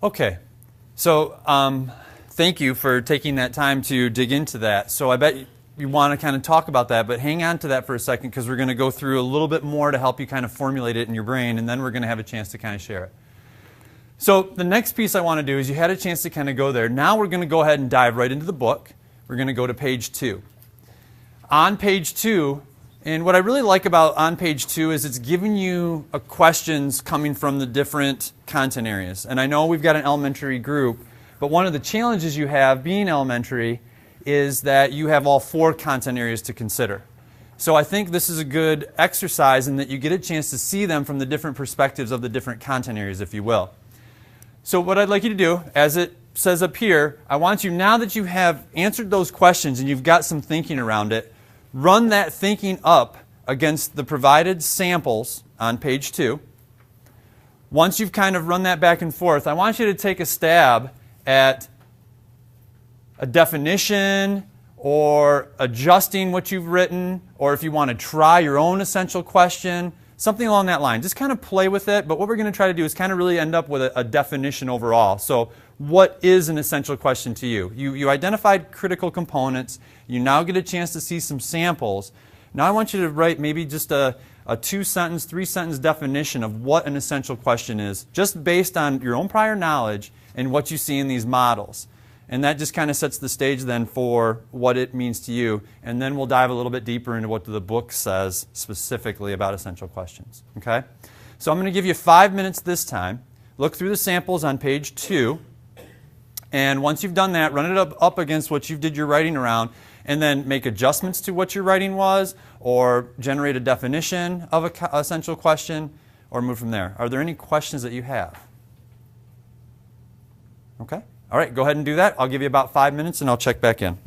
Okay, so thank you for taking that time to dig into that. So I bet you want to kind of talk about that, but hang on to that for a second because we're going to go through a little bit more to help you kind of formulate it in your brain, and then we're going to have a chance to kind of share it. So the next piece I want to do is you had a chance to kind of go there. Now we're going to go ahead and dive right into the book. We're going to go to page 2. On page 2, and what I really like about on page 2 is it's giving you questions coming from the different content areas. And I know we've got an elementary group, but one of the challenges you have being elementary is that you have all 4 content areas to consider. So I think this is a good exercise in that you get a chance to see them from the different perspectives of the different content areas, if you will. So what I'd like you to do, as it says up here, I want you, now that you have answered those questions and you've got some thinking around it, run that thinking up against the provided samples on page 2. Once you've kind of run that back and forth, I want you to take a stab at a definition or adjusting what you've written, or if you want to try your own essential question, something along that line. Just kind of play with it, but what we're going to try to do is kind of really end up with a definition overall. So what is an essential question to you? You identified critical components. You now get a chance to see some samples. Now I want you to write maybe just a 2-sentence, 3-sentence definition of what an essential question is, just based on your own prior knowledge and what you see in these models. And that just kind of sets the stage then for what it means to you. And then we'll dive a little bit deeper into what the book says specifically about essential questions. Okay? So I'm going to give you 5 minutes this time. Look through the samples on page 2. And once you've done that, run it up against what you did your writing around, and then make adjustments to what your writing was, or generate a definition of an essential question, or move from there. Are there any questions that you have? Okay? All right, go ahead and do that. I'll give you about 5 minutes and I'll check back in.